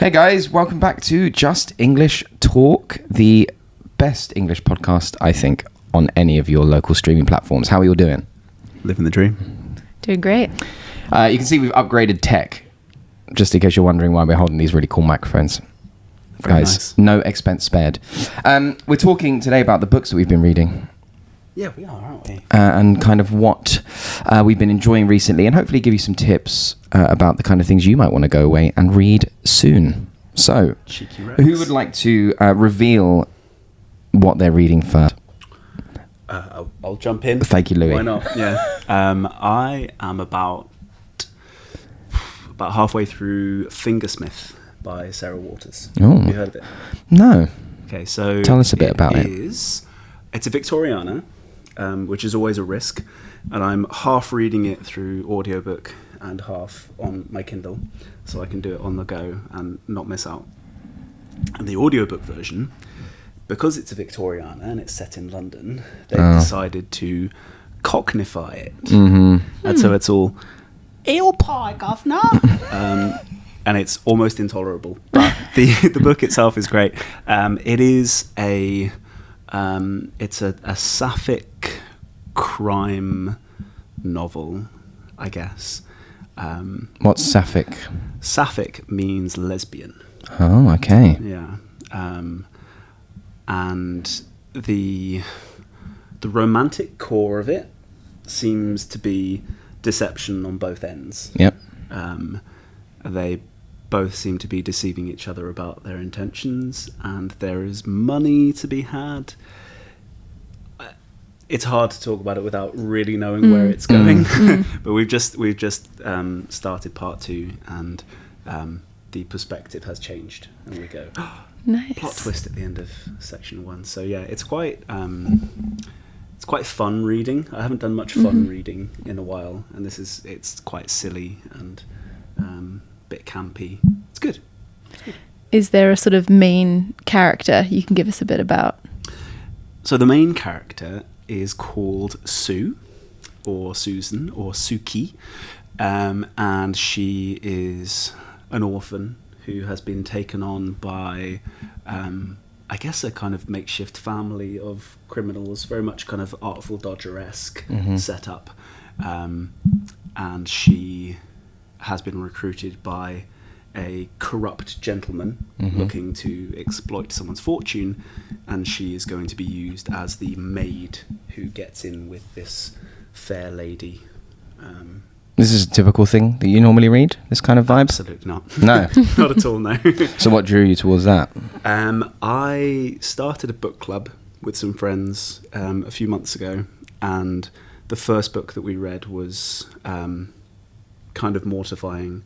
Hey guys, welcome back to Just English Talk, the best English podcast, I think, on any of your local streaming platforms. How are you all doing? Living the dream. Doing great. You can see we've upgraded tech, just in case you're wondering why we're holding these really cool microphones. Very Guys, nice. No expense spared. We're talking today about the books that we've been reading. Yeah, we are, aren't we? And kind of what we've been enjoying recently, and hopefully give you some tips about the kind of things you might want to go away and read soon. So, Cheeky Rex. who would like to reveal what they're reading first? I'll jump in. Thank you, Louis. Why not? Yeah. I am about halfway through Fingersmith by Sarah Waters. Oh. Have you heard of it? No. Okay, so Tell us a bit about it. It's a Victoriana, which is always a risk, and I'm half reading it through audiobook and half on my Kindle, so I can do it on the go and not miss out. And the audiobook version, because it's a Victoriana and it's set in London, they've decided to cockneyfy it. Mm-hmm. And so it's all, "Ale pie, governor!" And it's almost intolerable. But the book itself is great. It is it's a sapphic crime novel, I guess. What's sapphic? Sapphic means lesbian. Oh, okay. Yeah. And the romantic core of it seems to be deception on both ends. Yep. They both seem to be deceiving each other about their intentions, and there is money to be had. It's hard to talk about it without really knowing where it's going. But we've just started part 2, and the perspective has changed, and we go, Nice. plot twist at the end of section 1. So yeah, it's quite fun reading. I haven't done much fun reading in a while, and it's quite silly and bit campy. It's good. Is there a sort of main character you can give us a bit about? So the main character is called Sue, or Susan, or Suki, and she is an orphan who has been taken on by, I guess, a kind of makeshift family of criminals, very much kind of Artful Dodger-esque setup, and she has been recruited by a corrupt gentleman looking to exploit someone's fortune, and she is going to be used as the maid who gets in with this fair lady. This is a typical thing that you normally read, this kind of vibe? Absolutely not. No. Not at all, no. So what drew you towards that? I started a book club with some friends a few months ago, and the first book that we read was kind of mortifying.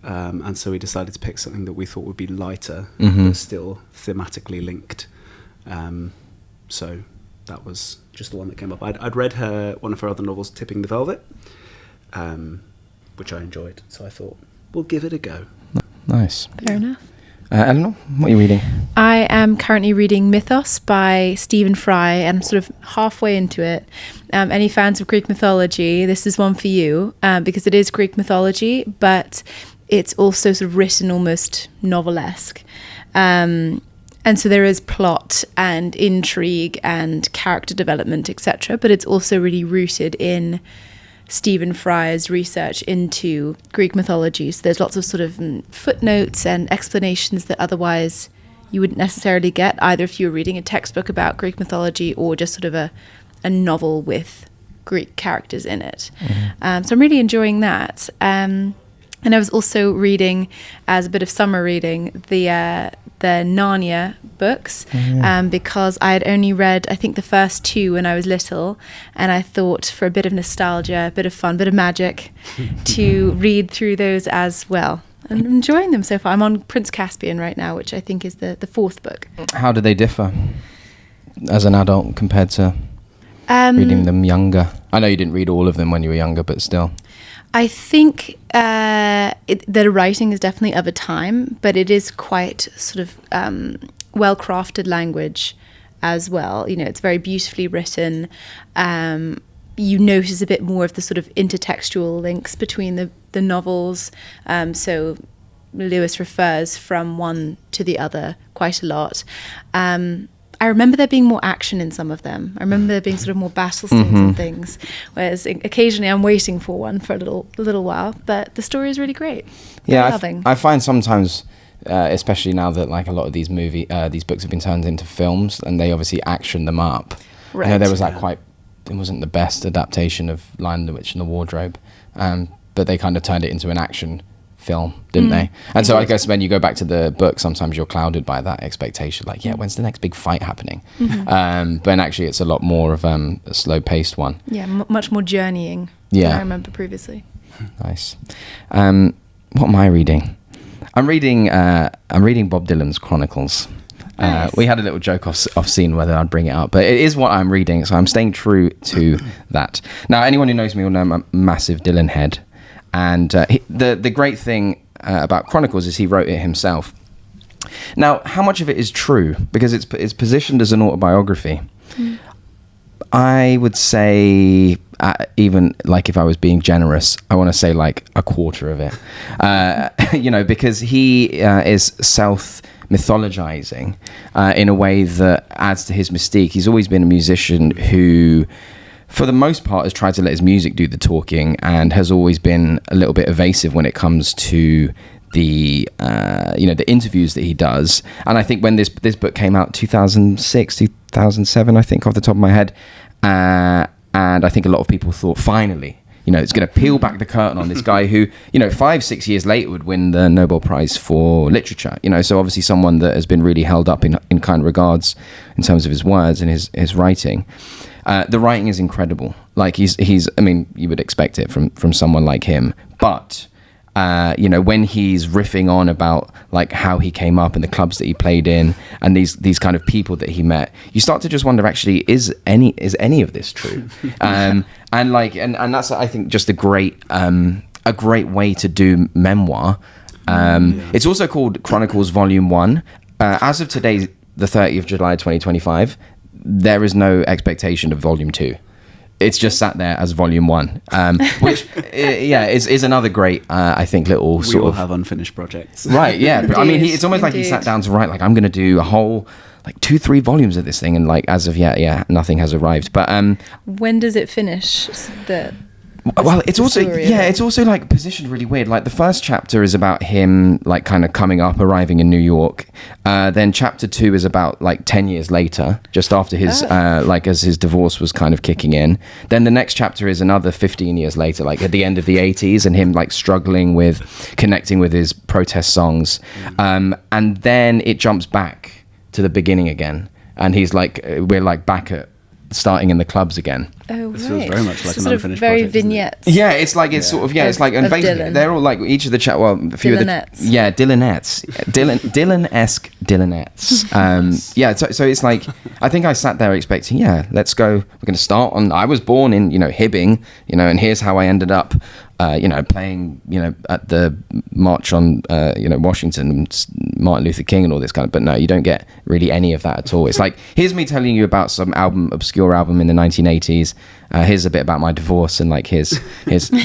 And so we decided to pick something that we thought would be lighter, but still thematically linked. So that was just the one that came up. I'd read one of her other novels, Tipping the Velvet, which I enjoyed. So I thought, we'll give it a go. Nice. Fair enough. Eleanor, what are you reading? I am currently reading Mythos by Stephen Fry, and I'm sort of halfway into it. Any fans of Greek mythology, this is one for you, because it is Greek mythology, but it's also sort of written almost novelesque. And so there is plot and intrigue and character development, etc. But it's also really rooted in Stephen Fry's research into Greek mythology. So there's lots of sort of footnotes and explanations that otherwise you wouldn't necessarily get, either if you were reading a textbook about Greek mythology or just sort of a novel with Greek characters in it. So I'm really enjoying that. And I was also reading, as a bit of summer reading, the Narnia books, because I had only read, I think, the first 2 when I was little, and I thought for a bit of nostalgia, a bit of fun, a bit of magic, to read through those as well. And I'm enjoying them so far. I'm on Prince Caspian right now, which I think is the 4th book. How do they differ as an adult compared to reading them younger? I know you didn't read all of them when you were younger, but still. I think the writing is definitely of a time, but it is quite sort of well-crafted language as well. You know, it's very beautifully written. You notice a bit more of the sort of intertextual links between the novels. So Lewis refers from one to the other quite a lot. I remember there being more action in some of them. I remember there being sort of more battle scenes and things, whereas occasionally I'm waiting for one for a little while. But the story is really great. Yeah, loving. I find sometimes, especially now that like a lot of these books have been turned into films, and they obviously action them up. Right. I know there was that it wasn't the best adaptation of Lion, the Witch and the Wardrobe, but they kind of turned it into an action film, didn't they? And so I guess when you go back to the book, sometimes you're clouded by that expectation, like, yeah, when's the next big fight happening? But actually it's a lot more of a slow-paced one. Yeah, much more journeying than I remember previously. Nice. What am I reading? I'm reading Bob Dylan's Chronicles. Nice. We had a little joke off scene whether I'd bring it up, but it is what I'm reading, so I'm staying true to that. Now, anyone who knows me will know I'm a massive Dylan head. And the great thing about Chronicles is he wrote it himself. Now, how much of it is true? Because it's positioned as an autobiography. I would say, even like if I was being generous, I want to say like a quarter of it. Because he is self-mythologizing in a way that adds to his mystique. He's always been a musician who, for the most part, has tried to let his music do the talking, and has always been a little bit evasive when it comes to the interviews that he does. And I think when this book came out, 2006, 2007, I think, off the top of my head, and I think a lot of people thought, finally, it's going to peel back the curtain on this guy who, 5-6 years later would win the Nobel Prize for Literature. So obviously someone that has been really held up in kind of regards in terms of his words and his writing. The writing is incredible. Like he's I mean, you would expect it from someone like him, but when he's riffing on about like how he came up and the clubs that he played in and these kind of people that he met, you start to just wonder, actually, is any of this true? And that's, I think, just a great way to do memoir. It's also called Chronicles Volume 1. As of today, the 30th of July 2025, there is no expectation of Volume 2. It's just sat there as Volume 1, which is another great, I think, little we sort all of have unfinished projects. Right? Yeah, but I mean, it's almost like he sat down to write. Like, I'm going to do a whole 2-3 volumes of this thing, and like as of yet, nothing has arrived. But when does it finish? It's also like positioned really weird. Like the first chapter is about him like kind of coming up, arriving in New York. Then chapter 2 is about like 10 years later, just after his as his divorce was kind of kicking in. Then the next chapter is another 15 years later, like at the end of the 80s, and him like struggling with connecting with his protest songs. And then it jumps back to the beginning again, and he's like, we're like back at starting in the clubs again. Oh, right. This feels very much like an sort unfinished of very project, vignettes. Yeah, it's like it's sort of and basically Dylan. they're all like each of the a few Dylanettes. of the Dylanettes, Dylan-esque Dylanettes. So it's like I think I sat there expecting, let's go. We're going to start on. I was born in Hibbing, and here's how I ended up. Playing, at the march on, Washington, and Martin Luther King and all this kind of, but no, you don't get really any of that at all. It's like, here's me telling you about some obscure album in the 1980s. Here's a bit about my divorce, and like his,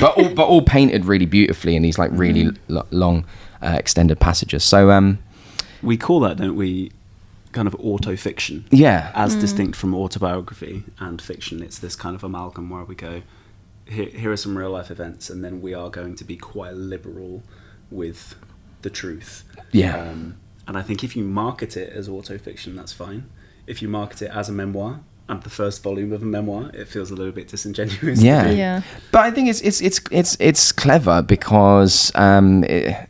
but all painted really beautifully in these like really long, extended passages. So, we call that, don't we, kind of auto-fiction? Yeah. As distinct from autobiography and fiction. It's this kind of amalgam where we go, here are some real life events, and then we are going to be quite liberal with the truth. Yeah. And I think if you market it as autofiction, that's fine. If you market it as a memoir, and the first volume of a memoir, it feels a little bit disingenuous. Yeah. But I think it's clever because it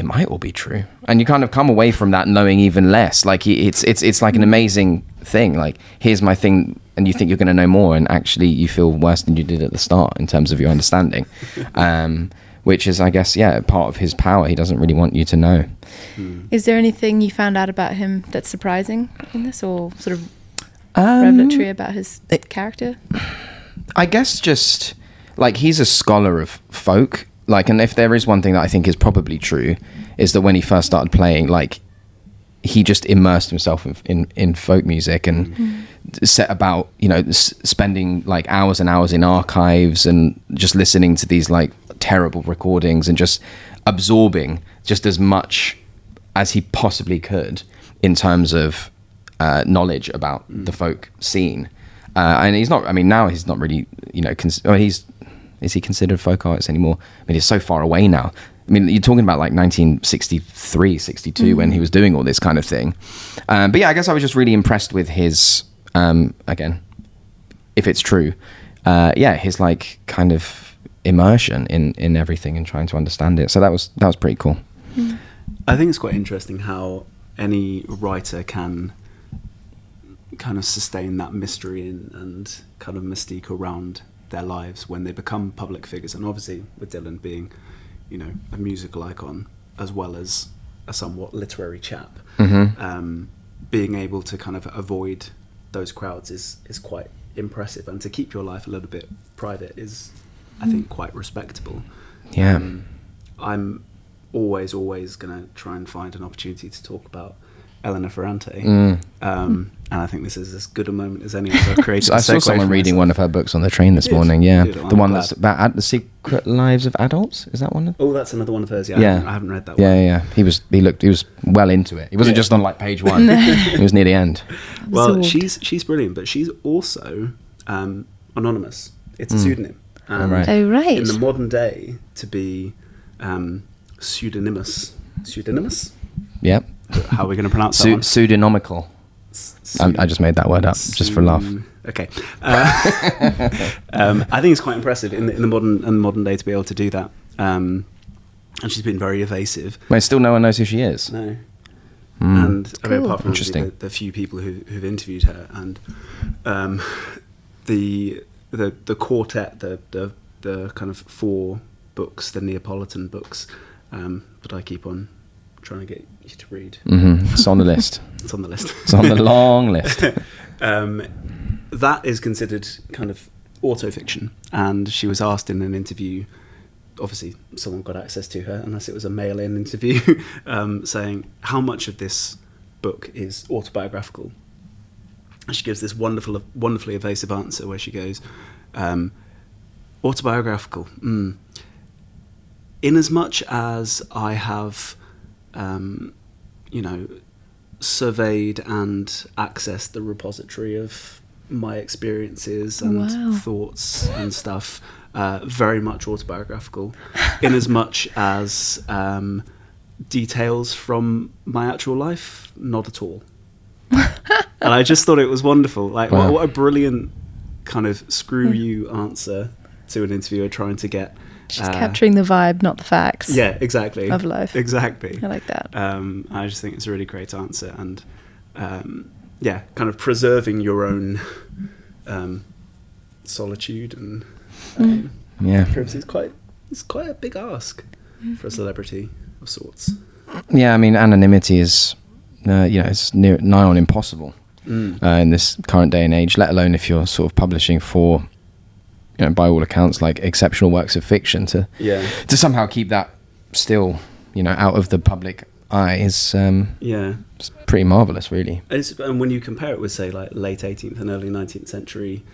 might all be true, and you kind of come away from that knowing even less. Like it's like an amazing thing. Like, here's my thing, and you think you're going to know more, and actually you feel worse than you did at the start in terms of your understanding. Which is, I guess, part of his power. He doesn't really want you to know. Is there anything you found out about him that's surprising in this, or sort of revelatory about his character? I guess just like he's a scholar of folk. Like, and if there is one thing that I think is probably true, is that when he first started playing, like, he just immersed himself in folk music and set about, spending like hours and hours in archives and just listening to these like terrible recordings and just absorbing just as much as he possibly could in terms of knowledge about the folk scene. And he's not, I mean, now he's not really, you know, is he considered folk artist anymore? I mean, he's so far away now. I mean, you're talking about like 1963, 62 when he was doing all this kind of thing. But yeah, I guess I was just really impressed with his, again, if it's true, his like kind of immersion in everything and trying to understand it. So that was pretty cool. I think it's quite interesting how any writer can kind of sustain that mystery and kind of mystique around their lives when they become public figures. And obviously with Dylan being, you know, a musical icon as well as a somewhat literary chap, being able to kind of avoid those crowds is quite impressive, and to keep your life a little bit private is, I think, quite respectable. Yeah. I'm always going to try and find an opportunity to talk about Eleanor Ferrante, and I think this is as good a moment as any other creative. I saw someone reading one of her books on the train this morning. Yeah, the one that's about the secret lives of adults. Is that one? Oh, that's another one of hers. Yeah, I haven't read that one. Yeah. He was well into it. He wasn't just on like page 1. He was near the end. Well, she's brilliant, but she's also anonymous. It's a pseudonym. Oh right. In the modern day, to be pseudonymous. Yep. How are we going to pronounce that one? Pseudonymical. I just made that word up just for a laugh. Okay. I think it's quite impressive in the modern day to be able to do that. And she's been very evasive. But still no one knows who she is. No. And cool. I mean, apart from the few people who've interviewed her, and the quartet, the kind of 4 books, the Neapolitan books, that I keep on trying to get you to read. It's on the list. It's on the list. It's on the long list. That is considered kind of autofiction, and she was asked in an interview, obviously someone got access to her unless it was a mail-in interview, saying how much of this book is autobiographical, and she gives this wonderfully evasive answer where she goes, autobiographical, in as much as I have surveyed and accessed the repository of my experiences and thoughts and stuff, very much autobiographical, in as much as details from my actual life, not at all. And I just thought it was wonderful. Like, what a brilliant kind of screw you answer to an interviewer trying to get... She's capturing the vibe, not the facts. Yeah, exactly. Of life. Exactly. I like that. I just think it's a really great answer, and kind of preserving your own solitude and privacy is quite a big ask for a celebrity of sorts. Yeah, I mean, anonymity is it's nigh on impossible in this current day and age, let alone if you're sort of publishing for, by all accounts, like exceptional works of fiction, to somehow keep that still, out of the public eye is it's pretty marvelous, really. And when you compare it with, say, like late 18th and early 19th century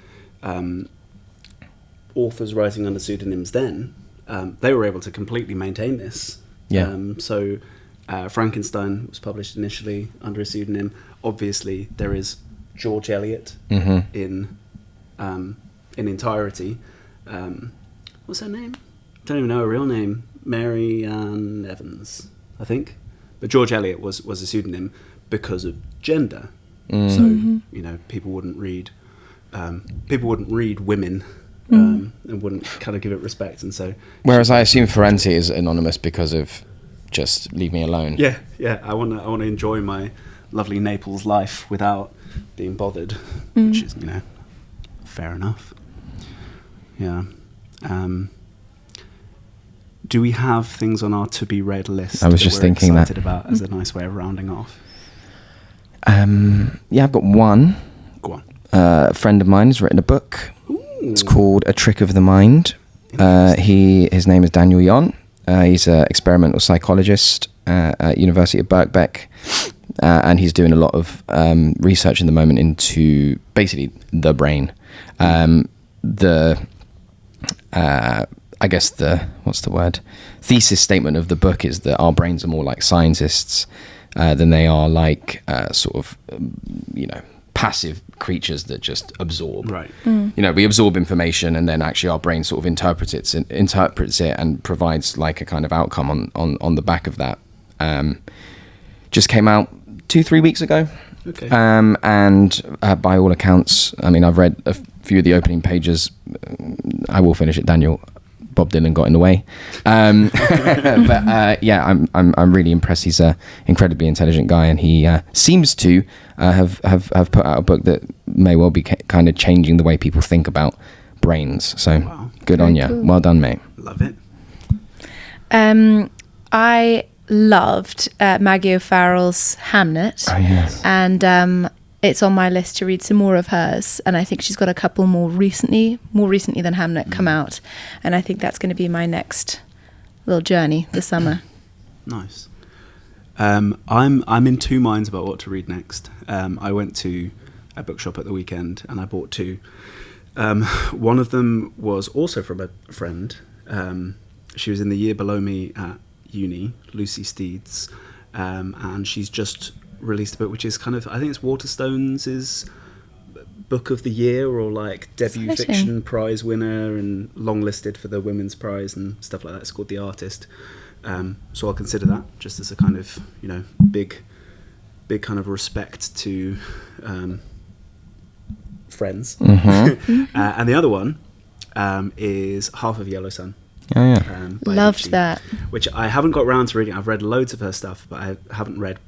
authors writing under pseudonyms, then they were able to completely maintain this. So Frankenstein was published initially under a pseudonym. Obviously, there is George Eliot in entirety. What's her name? I don't even know her real name. Mary Ann Evans, I think. But George Eliot was a pseudonym because of gender. So people wouldn't read women and wouldn't kind of give it respect, and so. Whereas I assume Ferrante is anonymous because of just leave me alone. Yeah. I want to enjoy my lovely Naples life without being bothered, which is fair enough. Yeah. Do we have things on our to-be-read list? I was just thinking that. About as a nice way of rounding off. I've got one. Go on. A friend of mine has written a book. Ooh. It's called A Trick of the Mind. His name is Daniel Yon. He's an experimental psychologist at University of Birkbeck, and he's doing a lot of research in the moment into basically the brain. I guess what's the word? Thesis statement of the book is that our brains are more like scientists than they are like sort of, passive creatures that just absorb. Right. We absorb information and then actually our brain sort of interprets it and provides like a kind of outcome on the back of that. Just came out 2-3 weeks ago. Okay. And by all accounts, I mean, I've read a few of the opening pages. I will finish it, Daniel. Bob Dylan got in the way. But I'm really impressed. He's an incredibly intelligent guy, and he seems to have put out a book that may well be kind of changing the way people think about brains. So good on you. Cool. Well done, mate. Love it. I loved Maggie O'Farrell's Hamnet. Oh, yes. And it's on my list to read some more of hers, and I think she's got a couple more recently than Hamnet come out, and I think that's going to be my next little journey this summer. Nice. I'm in two minds about what to read next. I went to a bookshop at the weekend and I bought two. One of them was also from a friend. She was in the year below me at uni, Lucy Steeds, and she's just released a book which is kind of, I think it's Waterstones' book of the year, or like debut fiction prize winner and longlisted for the Women's Prize and stuff like that. It's called The Artist. So I'll consider that just as a kind of, big kind of respect to friends. Mm-hmm. And the other one is Half of Yellow Sun. Oh, yeah. Loved that. Which I haven't got around to reading. I've read loads of her stuff, but I haven't read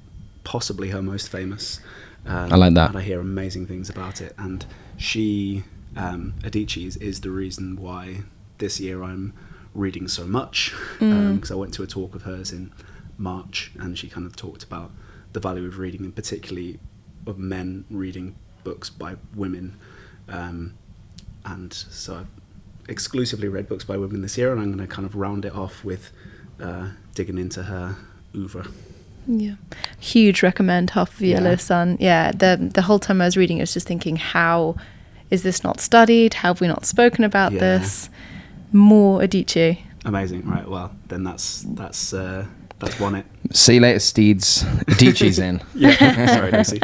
possibly her most famous. I like that. And I hear amazing things about it. And she, Adichie's, is the reason why this year I'm reading so much. Because I went to a talk of hers in March, and she kind of talked about the value of reading, and particularly of men reading books by women. And so I've exclusively read books by women this year, and I'm going to kind of round it off with digging into her oeuvre. Yeah, huge recommend Half of Yellow Sun. Yeah, the whole time I was reading, I was just thinking, how is this not studied? How have we not spoken about this? More Adichie. Amazing. Right. Well, then that's won it. See you later, Steeds. Adichie's in. Yeah. Sorry, Lucy.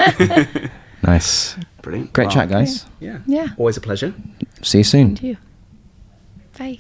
Nice. Brilliant. Great chat, guys. Yeah. Yeah. Always a pleasure. See you soon. And you. Bye.